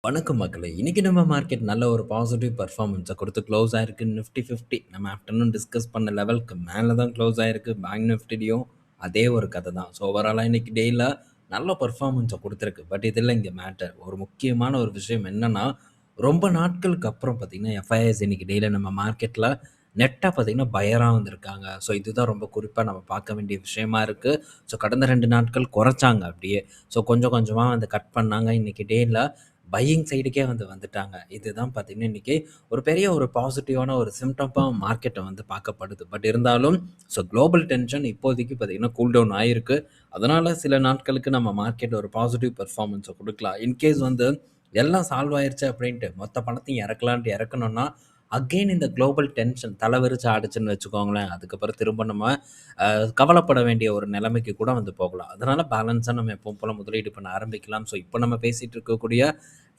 வணக்கம் மக்களே! இன்னைக்கு நம்ம மார்க்கெட் நல்ல ஒரு பாசிட்டிவ் பெர்ஃபார்மன்ஸ குடுத்து க்ளோஸ் ஆயிருக்கு. நிஃப்டி 50 நம்ம ஆஃப்டர்நூன் டிஸ்கஸ் பண்ண லெவலுக்கு மேல தான் க்ளோஸ் ஆயிருக்கு. பேங்க் நிஃப்டிலயும் அதே ஒரு கதை தான். ஸோ ஓவராலா இன்னைக்கு டேல நல்ல பெர்ஃபார்மன்ஸ குடுத்துருக்கு. பட் இது இல்ல இங்க மேட்டர். ஒரு முக்கியமான ஒரு விஷயம் என்னன்னா, ரொம்ப நாட்களுக்கு அப்புறம் பார்த்தீங்கன்னா, எஃப்ஐஎஸ் இன்னைக்கு டேல நம்ம மார்க்கெட்ல நெட்டா பார்த்தீங்கன்னா பையரா வந்திருக்காங்க. ஸோ இதுதான் ரொம்ப குறிப்பா நம்ம பார்க்க வேண்டிய விஷயமா இருக்கு. ஸோ கடந்த 2 நாட்கள் குறைச்சாங்க அப்படியே. ஸோ கொஞ்சம் கொஞ்சமா வந்து கட் பண்ணாங்க. இன்னைக்கு டேல பையிங் சைடுக்கே வந்துட்டாங்க. இதுதான் பார்த்தீங்கன்னா, இன்னைக்கு ஒரு பெரிய ஒரு பாசிட்டிவான ஒரு சிம்டமா மார்க்கெட்ட வந்து பார்க்கப்படுது. பட் இருந்தாலும் குளோபல் டென்ஷன் இப்போதைக்கு பார்த்தீங்கன்னா, கூல் டவுன் ஆயிருக்கு. அதனால சில நாட்களுக்கு நம்ம மார்க்கெட் ஒரு பாசிட்டிவ் பெர்ஃபார்மன்ஸ குடுக்கலாம். இன்கேஸ் எல்லாம் சால்வ் ஆயிருச்சு அப்படின்ட்டு மொத்த பணத்தையும் இறக்கலான்ட்டு இறக்கணும்னா, அகைன் இந்த குளோபல் டென்ஷன் விரிச்சு ஆடுச்சுன்னு வச்சுக்கோங்களேன். அதுக்கப்புறம் திரும்ப நம்ம கவலைப்பட வேண்டிய ஒரு நிலைமைக்கு கூட போகலாம். அதனால பேலன்ஸா நம்ம எப்பவும் போல முதலீடு பண்ண ஆரம்பிக்கலாம். இப்போ நம்ம பேசிட்டு இருக்கக்கூடிய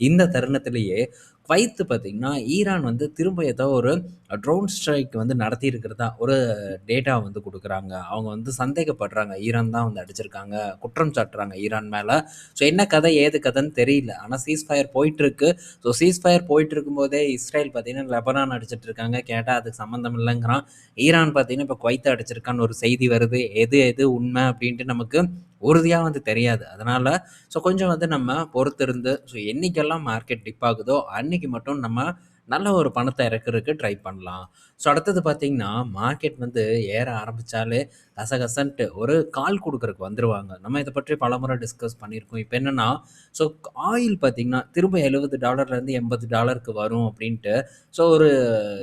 இந்த தருணத்திலேயே குவைத் பார்த்தீங்கன்னா, ஈரான் திரும்ப ஏதோ ஒரு ட்ரோன் ஸ்ட்ரைக் நடத்தியிருக்கிறதா ஒரு டேட்டா குடுக்குறாங்க. அவங்க சந்தேகப்படுறாங்க. ஈரான் தான் அடிச்சிருக்காங்க. குற்றம் சாட்டுறாங்க ஈரான் மேல. என்ன கதை, ஏது கதைன்னு தெரியல. ஆனா சீஸ்ஃபயர் போயிட்டுருக்கு. சீஸ்ஃபயர் போயிட்டு இருக்கும்போதே இஸ்ரேல் பார்த்தீங்கன்னா, லெபனான் அடிச்சிட்டு இருக்காங்க. கேட்டா அதுக்கு சம்மந்தம் இல்லைங்கிறான். ஈரான் பார்த்தீங்கன்னா, இப்போ குவைத்த அடிச்சிருக்கான்னு ஒரு செய்தி வருது. எது எது உண்மை அப்படின்ட்டு நமக்கு உறுதியா தெரியாது. அதனால கொஞ்சம் நம்ம பொறுத்திருந்து என்னைக்கெல்லாம் மார்க்கெட் டிப் ஆகுதோ, அன்னைக்கு மட்டும் நம்ம நல்ல ஒரு பணத்த இறக்குறதுக்கு ட்ரை பண்ணலாம். அடுத்தது பார்த்தீங்கன்னா, மார்க்கெட் ஏற ஆரம்பிச்சாலே கசகசன்ட்டு ஒரு கால் குடுக்குறக்கு வந்துருவாங்க. நம்ம இத பற்றி பலமுறை டிஸ்கஸ் பண்ணியிருக்கோம். இப்ப என்னன்னா, ஸோ ஆயில் பார்த்தீங்கன்னா, திரும்ப $70லேருந்து $80க்கு வரும் அப்படின்ட்டு, ஒரு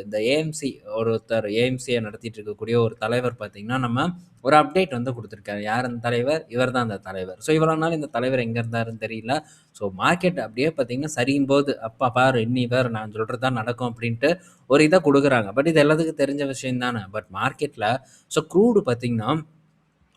இந்த ஏஎம்சி ஒருத்தர் ஏஎம்சிய நடத்திட்டு இருக்கக்கூடிய ஒரு தலைவர் பார்த்தீங்கன்னா, நம்ம ஒரு அப்டேட் குடுத்துருக்காரு. யார் அந்த தலைவர்? இவர் தான் அந்த தலைவர். இவ்வளோ நாள் இந்த தலைவர் எங்க இருந்தாருன்னு தெரியல. மார்க்கெட் அப்படியே பார்த்தீங்கன்னா, சரியும்போது, "அப்பா பாரு இன்னி பாரு நான் சொல்றது தான் நடக்கும்" அப்படின்ட்டு ஒரு இத குடுக்குறாங்க. பட் இது எல்லாத்துக்கும் தெரிஞ்ச விஷயம் தானே. பட் மார்க்கெட்ல க்ரூட் பார்த்தீங்கன்னா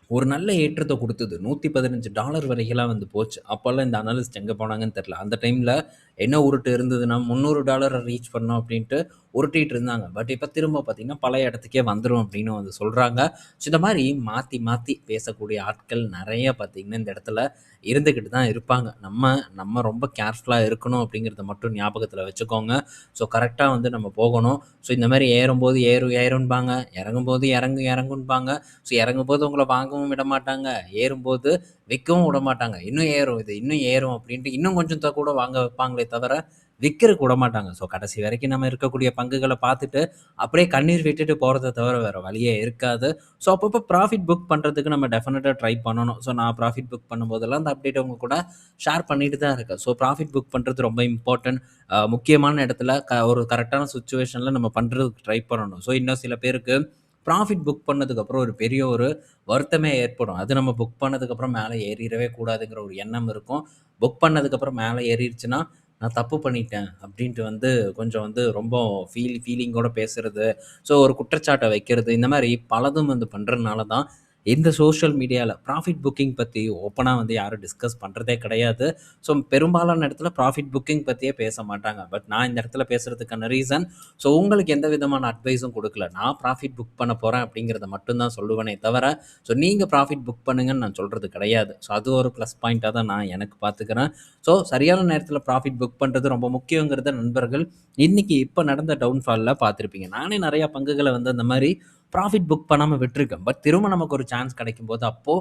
ஒரு நல்ல ஏற்றத்த குடுத்தது. $115 வரைக்கும்லாம் போச்சு. அப்பல்லாம் இந்த அனலிஸ்ட் எங்க போனாங்கன்னு தெரியல. அந்த டைம்ல என்ன உருட்டு இருந்ததுன்னா, $300 ரீச் பண்ணோம் அப்டின்ட்டு உருட்டிட்டு இருந்தாங்க. பட் இப்ப திரும்ப பார்த்தீங்கன்னா, பழைய இடத்துக்கே வந்துரும் அப்டின்னு சொல்றாங்க. இந்த மாரி மாத்தி மாத்தி பேசக்கூடிய ஆட்கள் நெறைய பார்த்தீங்கன்னா, இந்த இடத்துல இருந்துகிட்டு தான் இருப்பாங்க. நம்ம நம்ம ரொம்ப கேர்ஃபுல்லா இருக்கணும் அப்டிங்கிறத மட்டும் ஞாபகத்துல வச்சுக்கோங்க. கரெக்ட்டா நம்ம போகணும். இந்த மாரி ஏறும்போது ஏறும்பாங்க, இறங்கும்போது இறங்கும்பாங்க. இறங்கும்போது உங்கள வாங்கவும் விட மாட்டாங்க. ஏறும்போது விக்கவும் விடமாட்டாங்க. இன்னும் ஏறும் இது, இன்னும் ஏறும் அப்படின்ட்டு இன்னும் கொஞ்சம் கூட வாங்க வைப்பாங்களே தவிர, விக்கிறக்கு விடமாட்டாங்க. கடைசி வரைக்கும் நம்ம இருக்கக்கூடிய பங்குகள பார்த்துட்டு, அப்படியே கண்ணீர் விட்டுட்டு போறத தவிர வேற வழியே இருக்காது. அப்பப்போ ப்ராஃபிட் புக் பண்றதுக்கு நம்ம டெஃபினட்டா ட்ரை பண்ணணும். நான் ப்ராஃபிட் புக் பண்ணும்போதெல்லாம் அந்த அப்டேட்ட உங்க கூட ஷேர் பண்ணிட்டு தான் இருக்கேன். ப்ராஃபிட் புக் பண்றது ரொம்ப இம்பார்ட்டன்ட். முக்கியமான இடத்துல ஒரு கரெக்ட்டான சிச்சுவேஷன்ல நம்ம பண்றதுக்கு ட்ரை பண்ணணும். இன்னும் சில பேருக்கு ப்ராஃபிட் புக் பண்ணதுக்கப்புறம் ஒரு பெரிய ஒரு வருத்தமே ஏற்படும். அது நம்ம புக் பண்ணதுக்கப்புறம் மேல ஏறிறவே கூடாதுங்கிற ஒரு எண்ணம் இருக்கும். புக் பண்ணதுக்கப்புறம் மேல ஏறிருச்சுன்னா, நான் தப்பு பண்ணிட்டேன் அப்டின்ட்டு கொஞ்சம் ரொம்ப ஃபீலிங்கோட பேசுறது. ஒரு குற்றச்சாட்ட வைக்கிறது. இந்த மாரி பலதும் பண்றதுனால தான் இந்த சோஷியல் மீடியால ப்ராஃபிட் புக்கிங் பத்தி ஓப்பனா யாரும் டிஸ்கஸ் பண்றதே கிடையாது. பெரும்பாலான இடத்துல ப்ராஃபிட் புக்கிங் பத்தியே பேச மாட்டாங்க. பட் நான் இந்த இடத்துல பேசுறதுக்கான ரீசன், உங்களுக்கு எந்த விதமான அட்வைஸும் குடுக்கல. நான் ப்ராஃபிட் புக் பண்ண போறேன் அப்படிங்கிறத மட்டும் தான் சொல்லுவேனே தவிர, நீங்க ப்ராஃபிட் புக் பண்ணுங்கன்னு நான் சொல்றது கிடையாது. அது ஒரு ப்ளஸ் பாயிண்ட்டா தான் நான் எனக்கு பார்த்துக்கிறேன். சரியான நேரத்தில ப்ராஃபிட் புக் பண்றது ரொம்ப முக்கியங்கிறத நண்பர்கள் இன்னைக்கு இப்ப நடந்த டவுன்ஃபால்ல பார்த்திருப்பீங்க. நானே நெறைய பங்குகள அந்த மாரி ப்ராஃபிட் புக் பண்ணாம விட்டுருக்கேன். பட் திரும்ப நமக்கு ஒரு சான்ஸ் கிடைக்கும்போது, அப்போ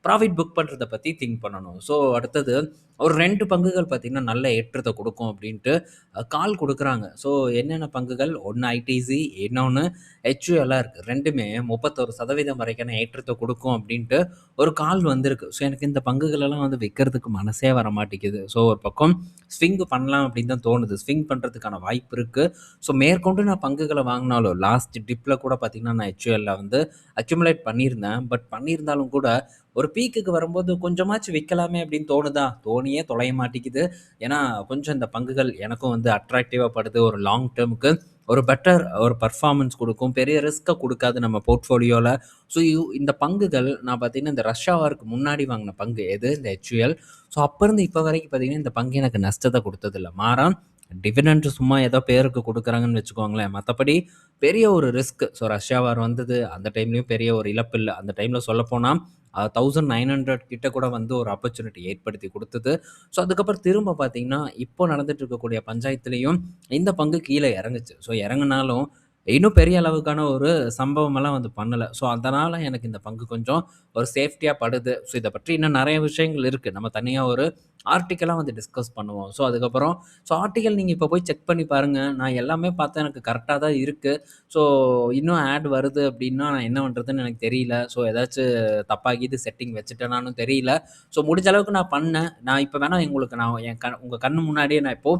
ப்ராஃபிட் புக் பண்றத பத்தி திங்க் பண்ணணும். அடுத்தது ஒரு 2 பங்குகள் பார்த்தீங்கன்னா, நல்ல ஏற்றத்த குடுக்கும் அப்டின்ட்டு கால் குடுக்குறாங்க. என்னென்ன பங்குகள்? ஒண்ணு ஐடிசி, இன்னொன்னு HULR. 2மே 31% வரைக்கான ஏற்றத்த குடுக்கும் அப்டின்ட்டு ஒரு கால் வந்திருக்கு. எனக்கு இந்த பங்குகள் எல்லாம் விக்கிறதுக்கு மனசே வரமாட்டேங்குது. ஒரு பக்கம் ஸ்விங் பண்ணலாம் அப்டின்னு தான் தோணுது. ஸ்விங் பண்றதுக்கான வாய்ப்பு இருக்கு. மேற்கொண்டு நான் பங்குகள வாங்குனாலும், லாஸ்ட் டிப்ல கூட பார்த்தீங்கன்னா, நான் HULல அக்யூமுலேட் பண்ணியிருந்தேன். பட் பண்ணியிருந்தாலும் கூட, ஒரு பீக்குக்கு வரும்போது கொஞ்சமாச்சும் விக்கலாமே அப்படின்னு தோணுதா? தோணியே தொலைய மாட்டேங்குது. ஏன்னா, கொஞ்சம் இந்த பங்குகள் எனக்கும் அட்ராக்டிவா படுது. ஒரு லாங் டெர்ம்க்கு ஒரு பெட்டர் ஒரு பெர்ஃபார்மன்ஸ் குடுக்கும். பெரிய ரிஸ்க்க குடுக்காது நம்ம போர்ட்ஃபோலியோல. இந்த பங்குகள் நான் பார்த்தீங்கன்னா, இந்த ரஷ்யா வார்க்கு முன்னாடி வாங்குன பங்கு எது? இந்த HUL. அப்ப இருந்து இப்ப வரைக்கும் பார்த்தீங்கன்னா, இந்த பங்கு எனக்கு நஷ்டத்த குடுத்ததில்ல. மாறா டிவிடெண்ட் சும்மா ஏதோ பேருக்கு குடுக்குறாங்கன்னு வச்சுக்கோங்களேன். மத்தபடி பெரிய ஒரு ரிஸ்க். ஸோ ரஷ்யா வார் வந்தது. அந்த டைம்லயும் பெரிய ஒரு இழப்பு இல்ல. அந்த டைம்ல சொல்லப்போனா 1900 கிட்ட கூட வந்து ஒரு ஆப்பர்ச்சுனிட்டி ஏற்படுத்தி குடுத்தது. ஸோ அதுக்கப்புறம் திரும்ப பார்த்தீங்கன்னா, இப்போ நடந்துட்டு இருக்கக்கூடிய பஞ்சாயத்துலயும் இந்த பங்கு கீழ இறங்குச்சு. ஸோ இறங்குனாலும் இன்னும் பெரிய அளவுக்கான ஒரு சம்பவமெல்லாம் வந்து பண்ணல. ஸோ அதனால எனக்கு இந்த பங்கு கொஞ்சம் ஒரு சேஃப்டியா படுது. ஸோ இத பற்றி இன்னும் நெறைய விஷயங்கள் இருக்கு. நம்ம தனியா ஒரு ஆர்டிக்கிளா வந்து டிஸ்கஸ் பண்ணுவோம். ஸோ அதுக்கப்புறம் ஆர்டிக்கிள் நீங்க இப்ப போய் செக் பண்ணி பாருங்க. நான் எல்லாமே பார்த்தேன். எனக்கு கரெக்ட்டா தான் இருக்கு. ஸோ இன்னும் ஆட் வருது அப்டின்னா, நான் என்ன பண்றதுன்னு எனக்கு தெரியல. ஸோ ஏதாச்சு தப்பா கீது செட்டிங் வச்சுட்டேனான்னு தெரியல. ஸோ முடிஞ்ச அளவுக்கு நான் பண்ணேன். நான் இப்ப வேணா உங்களுக்கு நான் உங்க கண்ணு முன்னாடியே நான் இப்போ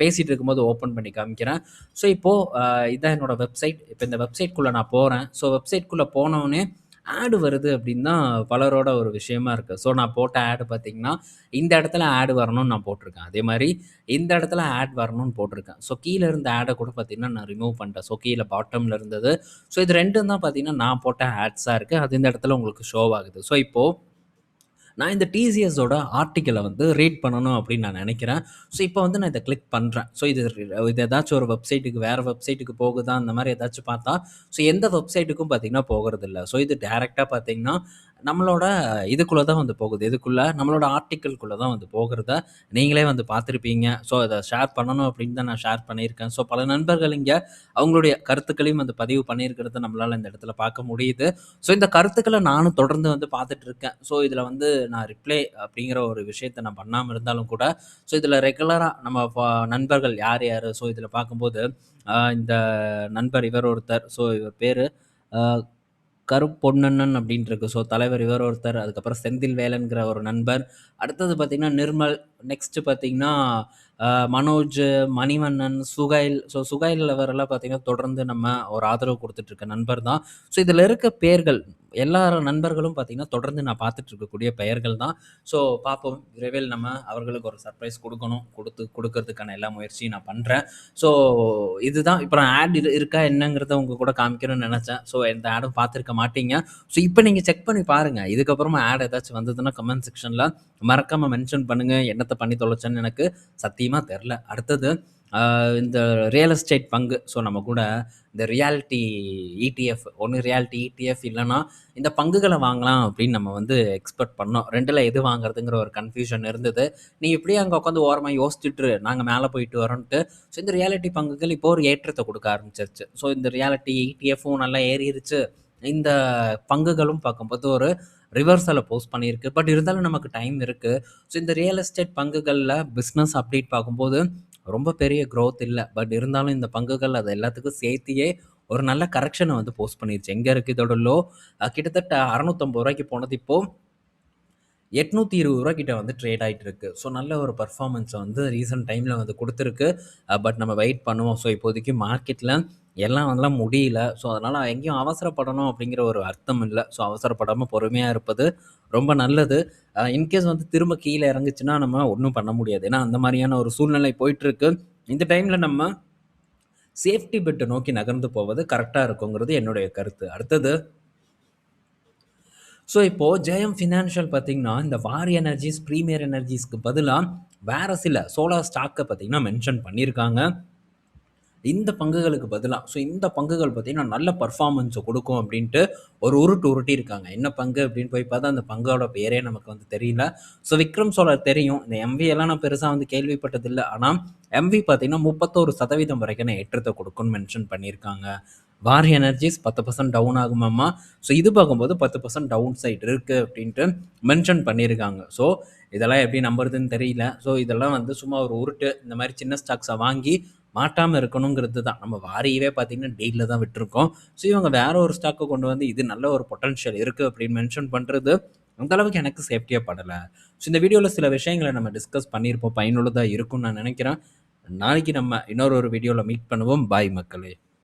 பேசிட்டு இருக்கும்போது ஓப்பன் பண்ணி காமிக்கிறேன். ஸோ இப்போ அ இதான் என்னோட வெப்சைட். இப்ப இந்த வெப்சைட்குள்ள நான் போறேன். ஸோ வெப்சைட்குள்ள போனோனே ஆட் வருது அப்படின்னு தான் பலரோட ஒரு விஷயமா இருக்கு. ஸோ நான் போட்ட ஆட் பார்த்தீங்கன்னா, இந்த இடத்துல ஆட் வரணும்னு நான் போட்டிருக்கேன். அதே மாரி இந்த இடத்துல ஆட் வரணும்னு போட்டிருக்கேன். ஸோ கீழ இருந்த ஆட கூட பார்த்தீங்கன்னா, நான் ரிமூவ் பண்ணிட்டேன். ஸோ கீழ பாட்டம்ல இருந்தது. ஸோ இது 2ம் தான் பார்த்தீங்கன்னா, நான் போட்ட ஆட்ஸா இருக்கு. அது இந்த இடத்துல உங்களுக்கு ஷோ ஆகுது. ஸோ இப்போ நான் இந்த டிசிஎஸோட ஆர்டிக்கிள வந்து ரீட் பண்ணணும் அப்படின்னு நான் நினைக்கிறேன். ஸோ இப்போ வந்து நான் இத கிளிக் பண்றேன். ஸோ இது ஏதாச்சும் ஒரு வெப்சைட்டுக்கு வேற வெப்சைட்டுக்கு போகுதா? அந்த மாரி ஏதாச்சும் பார்த்தா, ஸோ எந்த வெப்சைட்டுக்கும் பார்த்தீங்கன்னா போகறதில்ல. ஸோ இது டைரக்ட்டா பார்த்தீங்கன்னா, நம்மளோட இதுக்குள்ள தான் வந்து போகுது. எதுக்குள்ள? நம்மளோட ஆர்டிக்கிள்குள்ள தான் வந்து போகிறத நீங்களே வந்து பார்த்திருப்பீங்க. ஸோ அத ஷேர் பண்ணணும் அப்படின்னு தான் நான் ஷேர் பண்ணியிருக்கேன். ஸோ பல நண்பர்கள் இங்க அவங்களுடைய கருத்துக்களையும் வந்து பதிவு பண்ணியிருக்கிறத நம்மளால இந்த இடத்துல பார்க்க முடியுது. ஸோ இந்த கருத்துக்கள நானும் தொடர்ந்து வந்து பார்த்துட்டு இருக்கேன். ஸோ இதில வந்து நான் ரிப்ளை அப்படிங்கிற ஒரு விஷயத்த நான் பண்ணாம இருந்தாலும் கூட, ஸோ இதில ரெகுலரா நம்ம நண்பர்கள் யார் யாரு? ஸோ இதில பார்க்கும்போது, இந்த நண்பர் இவர் ஒருத்தர். ஸோ இவர் பேரு அ கருப்பொன்னண்ணன் அப்படின்னு இருக்கு. ஸோ தலைவர் இவர் ஒருத்தர். அதுக்கப்புறம் செந்தில் வேலன்கிற ஒரு நண்பர். அடுத்தது பார்த்தீங்கன்னா, நிர்மல். நெக்ஸ்ட் பார்த்தீங்கன்னா, மனோஜ், மணிவண்ணன், சுகைல். ஸோ சுகைல் அவரெல்லாம் பார்த்தீங்கன்னா, தொடர்ந்து நம்ம ஒரு ஆதரவு குடுத்துட்டு இருக்க நண்பர் தான். ஸோ இதில இருக்க பெயர்கள் எல்லா நண்பர்களும் பார்த்தீங்கன்னா, தொடர்ந்து நான் பார்த்துட்டு இருக்கக்கூடிய பெயர்கள் தான். ஸோ பார்ப்போம். விரைவில் நம்ம அவர்களுக்கு ஒரு சர்ப்ரைஸ் குடுக்கணும். குடுக்கறதுக்கான எல்லா முயற்சியும் நான் பண்றேன். ஸோ இதுதான் இப்ப நான் ஆட் இருக்கா என்னங்கிறத உங்க கூட காமிக்கணும்னு நெனச்சேன். ஸோ எந்த ஆடும் பார்த்திருக்க மாட்டீங்க. ஸோ இப்ப நீங்க செக் பண்ணி பாருங்க. இதுக்கப்புறமா ஆட் ஏதாச்சும் வந்ததுன்னா கமெண்ட் செக்ஷன்ல மறக்காம மென்ஷன் பண்ணுங்க. என்னத்த பண்ணி தொலைச்சேன்னு எனக்கு சத்தியமா தெர்ல. அடுத்தது அ இந்த ரியல் எஸ்டேட் பங்கு. ஸோ நம்ம கூட இந்த ரியாலிட்டி இடிஎஃப் ஒண்ணு ரியாலிட்டி இடிஎஃப் இல்லன்னா, இந்த பங்குகள வாங்கலாம் அப்படின்னு நம்ம வந்து எக்ஸ்பெக்ட் பண்ணோம். 2ல எது வாங்குறதுங்கிற ஒரு கன்ஃப்யூஷன் இருந்தது. நீ இப்படியே அங்க உட்காந்து ஓரமா யோசிச்சுட்டு இரு. நாங்க மேல போயிட்டு வரோன்ட்டு. ஸோ இந்த ரியாலிட்டி பங்குகள் இப்போ ஒரு ஏற்றத்த குடுக்க ஆரம்பிச்சிருச்சு. ஸோ இந்த ரியாலிட்டி இடிஎஃப்பும் நல்லா ஏறிருச்சு. இந்த பங்குகளும் பார்க்கும்போது ஒரு ரிவர்சல போஸ்ட் பண்ணியிருக்கு. பட் இருந்தாலும் நமக்கு டைம் இருக்கு. ஸோ இந்த ரியல் எஸ்டேட் பங்குகள்ல பிசினஸ் அப்டேட் பார்க்கும்போது ரொம்ப பெரிய குரோத் இல்ல. பட் இருந்தாலும் இந்த பங்குகள் அது எல்லாத்துக்கும் சேர்த்தியே ஒரு நல்ல கரெக்ஷன வந்து போஸ்ட் பண்ணிருச்சு. எங்க இருக்கு இதோட லோ? கிட்டத்தட்ட ரூ. 650 போனது இப்போ ரூ. 820 கிட்ட வந்து ட்ரேட் ஆயிட்டு இருக்கு. ஸோ நல்ல ஒரு பெர்ஃபார்மன்ஸ வந்து ரீசென்ட் டைம்ல வந்து குடுத்துருக்கு. பட் நம்ம வெயிட் பண்ணுவோம். ஸோ இப்போதைக்கு மார்க்கெட்ல எல்லாம் அதெல்லாம் முடியல. ஸோ அதனால எங்கேயும் அவசரப்படணும் அப்படிங்கிற ஒரு அர்த்தம் இல்ல. ஸோ அவசரப்படாம பொறுமையா இருப்பது ரொம்ப நல்லது. இன்கேஸ் வந்து திரும்ப கீழ இறங்குச்சுன்னா நம்ம ஒண்ணும் பண்ண முடியாது. ஏன்னா அந்த மாரியான ஒரு சூழ்நிலை போயிட்டுருக்கு. இந்த டைம்ல நம்ம சேஃப்டி பெட்ட நோக்கி நகர்ந்து போவது கரெக்ட்டா இருக்குங்கிறது என்னுடைய கருத்து. அடுத்தது ஸோ இப்போ ஜெயம் ஃபினான்ஷியல் பார்த்தீங்கன்னா, இந்த வார் எனர்ஜீஸ், பிரீமியர் எனர்ஜீஸ்க்கு பதிலா வேற சில சோலார் ஸ்டாக்க பார்த்தீங்கன்னா மென்ஷன் பண்ணியிருக்காங்க. இந்த பங்குகளுக்கு பதிலா. ஸோ இந்த பங்குகள் பார்த்தீங்கன்னா, நல்ல பெர்ஃபார்மன்ஸ குடுக்கும் அப்டின்ட்டு ஒரு உருட்டு உருட்டியிருக்காங்க. என்ன பங்கு அப்டின்னு போய் பார்த்தா, அந்த பங்கோட பேரே நமக்கு வந்து தெரியல. ஸோ விக்ரம் சோலார் தெரியும். இந்த எம்வி எல்லாம் நான் பெருசா வந்து கேள்விப்பட்டதில்ல. ஆனா, எம்வி பார்த்தீங்கன்னா 31% வரைக்கான ஏற்றத்த குடுக்கும்னு மென்ஷன் பண்ணியிருக்காங்க. வார் எனர்ஜீஸ் 10% டவுன் ஆகுமாமா. ஸோ இது பார்க்கும்போது 10% டவுன் சைட் இருக்கு அப்டின்ட்டு மென்ஷன் பண்ணியிருக்காங்க. ஸோ இதெல்லாம் எப்படி நம்புறதுன்னு தெரியல. ஸோ இதெல்லாம் வந்து சும்மா ஒரு உருட்டு. இந்த மாரி சின்ன ஸ்டாக்ஸ வாங்கி மாட்டாம இருக்கணுங்கிறது தான். நம்ம வாரியவே பார்த்தீங்கன்னா, டீல்ல தான் விட்டுருக்கோம். ஸோ இவங்க வேற ஒரு ஸ்டாக்க கொண்டு வந்து இது நல்ல ஒரு பொட்டன்ஷியல் இருக்கு அப்படின்னு மென்ஷன் பண்றது, அந்த அளவுக்கு எனக்கு சேஃப்டியா படல. ஸோ இந்த வீடியோல சில விஷயங்கள நம்ம டிஸ்கஸ் பண்ணியிருப்போம். பயனுள்ளதா இருக்கும்னு நான் நினைக்கிறேன். நாளைக்கு நம்ம இன்னொரு ஒரு வீடியோல மீட் பண்ணுவோம். பாய் மக்களே!